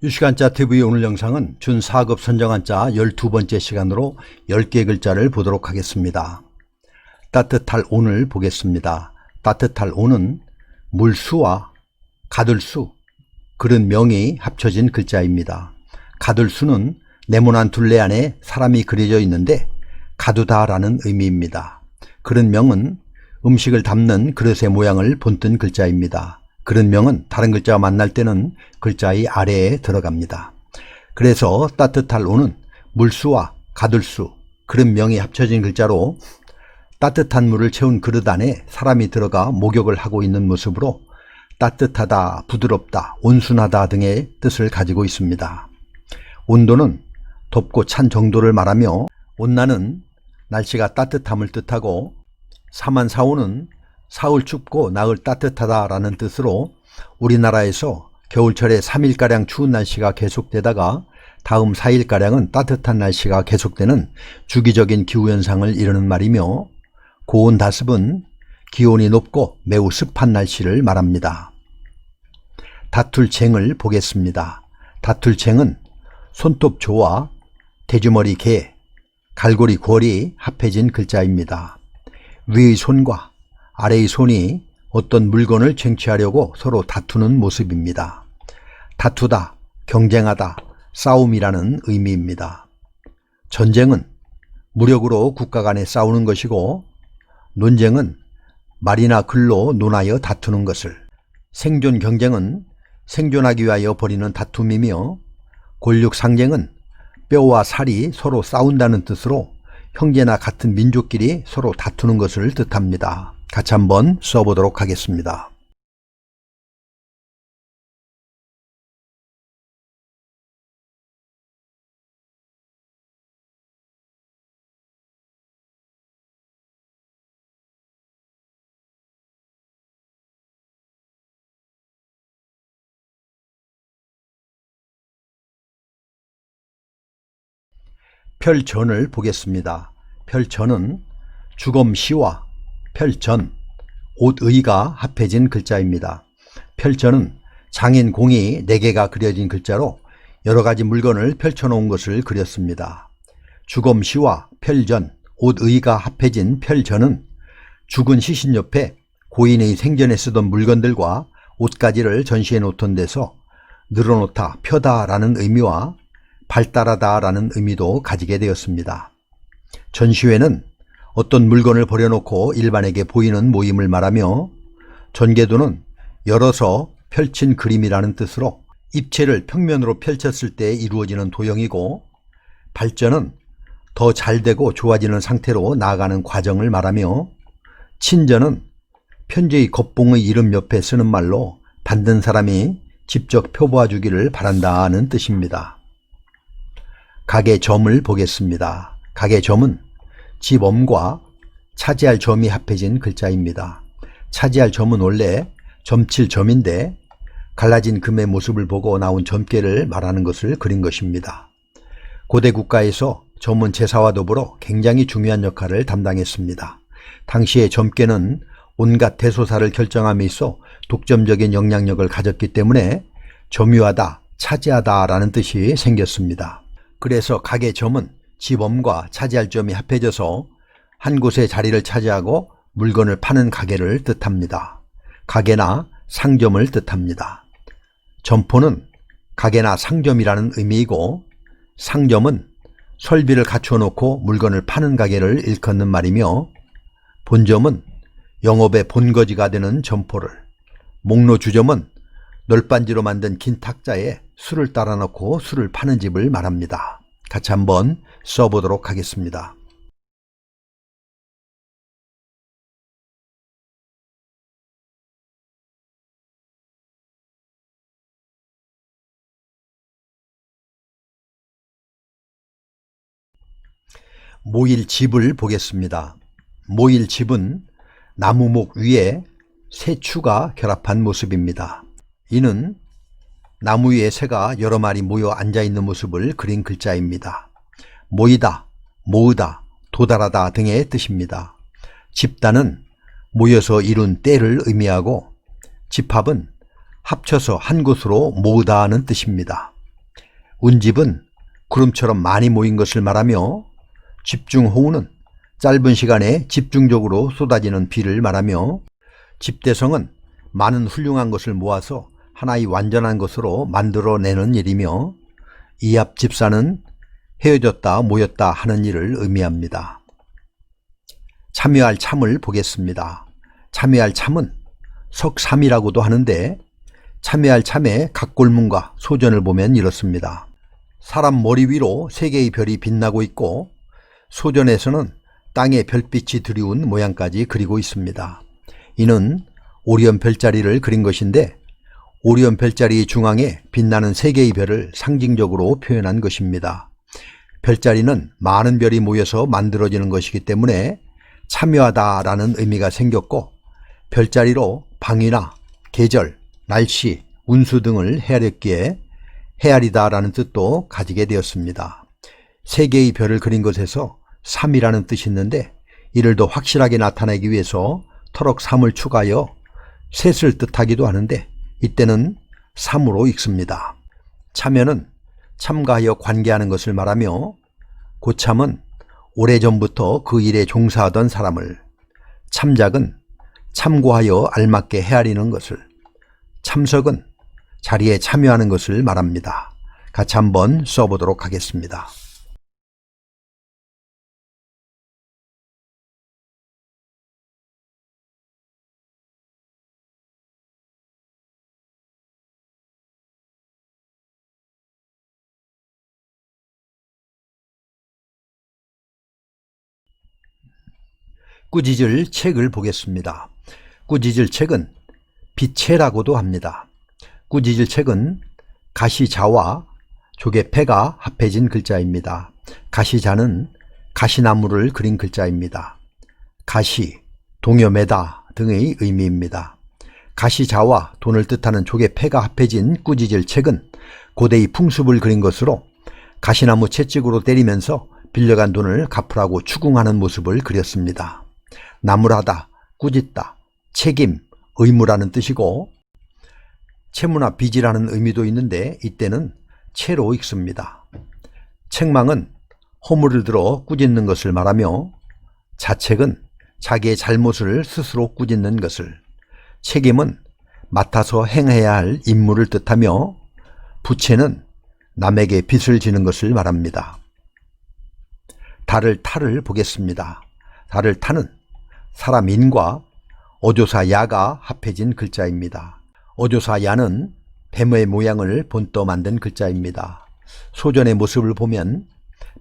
유시간자 TV 오늘 영상은 준 4급 선정한자 12번째 시간으로 10개 글자를 보도록 하겠습니다. 따뜻할 온을 보겠습니다. 따뜻할 온은 물수와 가둘수, 그런 명이 합쳐진 글자입니다. 가둘수는 네모난 둘레 안에 사람이 그려져 있는데 가두다라는 의미입니다. 그런 명은 음식을 담는 그릇의 모양을 본뜬 글자입니다. 그런 명은 다른 글자와 만날 때는 글자의 아래에 들어갑니다. 그래서 따뜻할 온은 물수와 가둘수, 그런 명이 합쳐진 글자로 따뜻한 물을 채운 그릇 안에 사람이 들어가 목욕을 하고 있는 모습으로 따뜻하다, 부드럽다, 온순하다 등의 뜻을 가지고 있습니다. 온도는 덥고 찬 정도를 말하며 온나는 날씨가 따뜻함을 뜻하고 사만사오는 사흘 춥고 나흘 따뜻하다 라는 뜻으로 우리나라에서 겨울철에 3일가량 추운 날씨가 계속되다가 다음 4일가량은 따뜻한 날씨가 계속되는 주기적인 기후현상을 이루는 말이며, 고온다습은 기온이 높고 매우 습한 날씨를 말합니다. 다툴쟁을 보겠습니다. 다툴쟁은 손톱조와 대주머리 개, 갈고리 골이 합해진 글자입니다. 위의 손과 아래의 손이 어떤 물건을 쟁취하려고 서로 다투는 모습입니다. 다투다, 경쟁하다, 싸움이라는 의미입니다. 전쟁은 무력으로 국가 간에 싸우는 것이고, 논쟁은 말이나 글로 논하여 다투는 것을, 생존 경쟁은 생존하기 위하여 벌이는 다툼이며, 골육상쟁은 뼈와 살이 서로 싸운다는 뜻으로 형제나 같은 민족끼리 서로 다투는 것을 뜻합니다. 같이 한번 써보도록 하겠습니다. 별전을 보겠습니다. 별전은 주검시와 별전, 옷의가 합해진 글자입니다. 별전은 장인공이 4개가 그려진 글자로 여러가지 물건을 펼쳐놓은 것을 그렸습니다. 주검시와 별전, 옷의가 합해진 별전은 죽은 시신 옆에 고인의 생전에 쓰던 물건들과 옷가지를 전시해 놓던 데서 늘어놓다, 펴다 라는 의미와 발달하다 라는 의미도 가지게 되었습니다. 전시회는 어떤 물건을 버려놓고 일반에게 보이는 모임을 말하며, 전개도는 열어서 펼친 그림이라는 뜻으로 입체를 평면으로 펼쳤을 때 이루어지는 도형이고, 발전은 더 잘되고 좋아지는 상태로 나아가는 과정을 말하며, 친전은 편지의 겉봉의 이름 옆에 쓰는 말로 받는 사람이 직접 펴보아 주기를 바란다는 뜻입니다. 가게점을 보겠습니다. 가게점은 집엄과 차지할 점이 합해진 글자입니다. 차지할 점은 원래 점칠 점인데 갈라진 금의 모습을 보고 나온 점괘를 말하는 것을 그린 것입니다. 고대 국가에서 점은 제사와 더불어 굉장히 중요한 역할을 담당했습니다. 당시의 점괘는 온갖 대소사를 결정함에 있어 독점적인 영향력을 가졌기 때문에 점유하다, 차지하다 라는 뜻이 생겼습니다. 그래서 가게점은 집엄과 차지할 점이 합해져서 한 곳에 자리를 차지하고 물건을 파는 가게를 뜻합니다. 가게나 상점을 뜻합니다. 점포는 가게나 상점이라는 의미이고, 상점은 설비를 갖추어 놓고 물건을 파는 가게를 일컫는 말이며, 본점은 영업의 본거지가 되는 점포를, 목로주점은 널빤지로 만든 긴 탁자에 술을 따라 놓고 술을 파는 집을 말합니다. 같이 한번 써보도록 하겠습니다. 모일집을 보겠습니다. 모일집은 나무목 위에 새 추가 결합한 모습입니다. 이는 나무 위에 새가 여러 마리 모여 앉아있는 모습을 그린 글자입니다. 모이다, 모으다, 도달하다 등의 뜻입니다. 집단은 모여서 이룬 때를 의미하고, 집합은 합쳐서 한 곳으로 모으다 하는 뜻입니다. 운집은 구름처럼 많이 모인 것을 말하며 집중호우는 짧은 시간에 집중적으로 쏟아지는 비를 말하며 집대성은 많은 훌륭한 것을 모아서 하나의 완전한 것으로 만들어내는 일이며 이합집사는 헤어졌다 모였다 하는 일을 의미합니다. 참여할 참을 보겠습니다. 참여할 참은 석삼이라고도 하는데 참여할 참의 각골문과 소전을 보면 이렇습니다. 사람 머리 위로 세 개의 별이 빛나고 있고 소전에서는 땅에 별빛이 드리운 모양까지 그리고 있습니다. 이는 오리온 별자리를 그린 것인데 오리온 별자리 중앙에 빛나는 세 개의 별을 상징적으로 표현한 것입니다. 별자리는 많은 별이 모여서 만들어지는 것이기 때문에 참여하다라는 의미가 생겼고 별자리로 방위나 계절, 날씨, 운수 등을 헤아렸기에 헤아리다라는 뜻도 가지게 되었습니다. 세 개의 별을 그린 것에서 3이라는 뜻이 있는데 이를 더 확실하게 나타내기 위해서 터럭 3을 추가하여 셋을 뜻하기도 하는데 이때는 3으로 읽습니다. 참여는 참가하여 관계하는 것을 말하며 고참은 오래전부터 그 일에 종사하던 사람을, 참작은 참고하여 알맞게 헤아리는 것을, 참석은 자리에 참여하는 것을 말합니다. 같이 한번 써보도록 하겠습니다. 꾸짖을 책을 보겠습니다. 꾸짖을 책은 비체라고도 합니다. 꾸짖을 책은 가시자와 조개패가 합해진 글자입니다. 가시자는 가시나무를 그린 글자입니다. 가시, 동여매다 등의 의미입니다. 가시자와 돈을 뜻하는 조개패가 합해진 꾸짖을 책은 고대의 풍습을 그린 것으로 가시나무 채찍으로 때리면서 빌려간 돈을 갚으라고 추궁하는 모습을 그렸습니다. 나무라다, 꾸짖다, 책임, 의무라는 뜻이고 채무나 빚이라는 의미도 있는데 이때는 채로 읽습니다. 책망은 허물을 들어 꾸짖는 것을 말하며 자책은 자기의 잘못을 스스로 꾸짖는 것을, 책임은 맡아서 행해야 할 임무를 뜻하며 부채는 남에게 빚을 지는 것을 말합니다. 달을 탈을 보겠습니다. 달을 타는 사람 인과 어조사 야가 합해진 글자입니다. 어조사 야는 뱀의 모양을 본떠 만든 글자입니다. 소전의 모습을 보면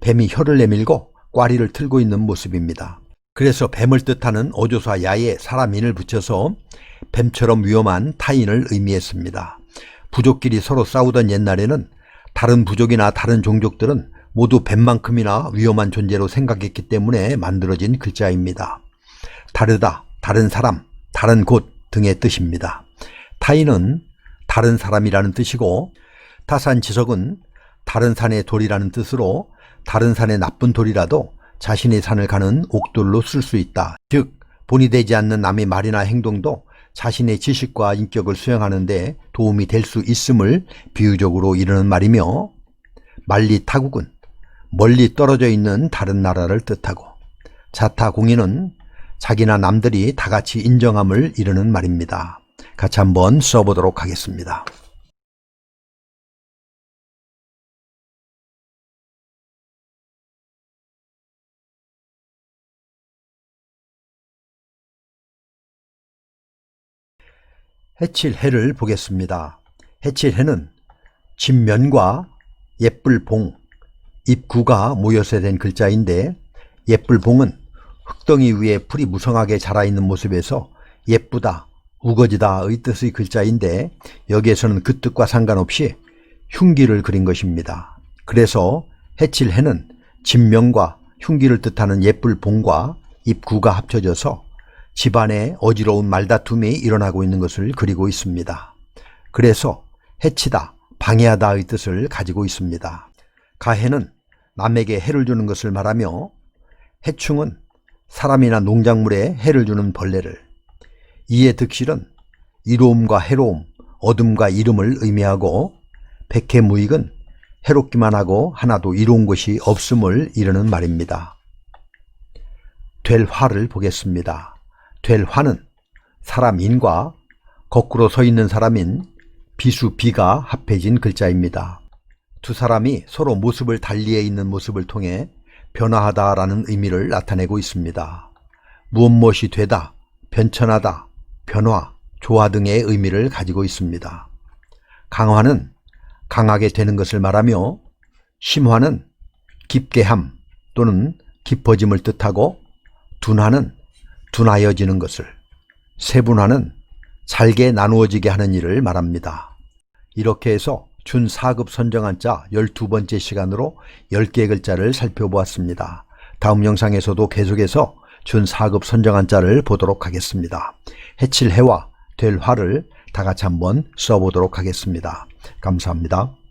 뱀이 혀를 내밀고 꽈리를 틀고 있는 모습입니다. 그래서 뱀을 뜻하는 어조사 야에 사람인을 붙여서 뱀처럼 위험한 타인을 의미했습니다. 부족끼리 서로 싸우던 옛날에는 다른 부족이나 다른 종족들은 모두 뱀만큼이나 위험한 존재로 생각했기 때문에 만들어진 글자입니다. 다르다, 다른 사람, 다른 곳 등의 뜻입니다. 타인은 다른 사람이라는 뜻이고 타산지석은 다른 산의 돌이라는 뜻으로 다른 산의 나쁜 돌이라도 자신의 산을 가는 옥돌로 쓸 수 있다. 즉 본이 되지 않는 남의 말이나 행동도 자신의 지식과 인격을 수행하는 데 도움이 될 수 있음을 비유적으로 이르는 말이며 만리타국은 멀리 떨어져 있는 다른 나라를 뜻하고 자타공인은 자기나 남들이 다 같이 인정함을 이르는 말입니다. 같이 한번 써보도록 하겠습니다. 해칠해를 보겠습니다. 해칠해는 진면과 예쁠봉, 입구가 모여서 된 글자인데 예쁠봉은 흙덩이 위에 풀이 무성하게 자라있는 모습에서 예쁘다, 우거지다의 뜻의 글자인데 여기에서는 그 뜻과 상관없이 흉기를 그린 것입니다. 그래서 해칠해는 진면과 흉기를 뜻하는 예쁠봉과 입구가 합쳐져서 집안에 어지러운 말다툼이 일어나고 있는 것을 그리고 있습니다. 그래서 해치다, 방해하다의 뜻을 가지고 있습니다. 가해는 남에게 해를 주는 것을 말하며 해충은 사람이나 농작물에 해를 주는 벌레를, 이의 득실은 이로움과 해로움, 어둠과 이름을 의미하고 백해무익은 해롭기만 하고 하나도 이로운 것이 없음을 이르는 말입니다. 될 화를 보겠습니다. 될 화는 사람 인과 거꾸로 서 있는 사람인 비수 비가 합해진 글자입니다. 두 사람이 서로 모습을 달리해 있는 모습을 통해 변화하다라는 의미를 나타내고 있습니다. 무엇이 되다, 변천하다, 변화, 조화 등의 의미를 가지고 있습니다. 강화는 강하게 되는 것을 말하며 심화는 깊게함 또는 깊어짐을 뜻하고 둔화는 둔하여지는 것을, 세분화는 잘게 나누어지게 하는 일을 말합니다. 이렇게 해서 준 4급 선정한자 12번째 시간으로 10개의 글자를 살펴보았습니다. 다음 영상에서도 계속해서 준 4급 선정한자를 보도록 하겠습니다. 해칠 해와 될 화를 다 같이 한번 써보도록 하겠습니다. 감사합니다.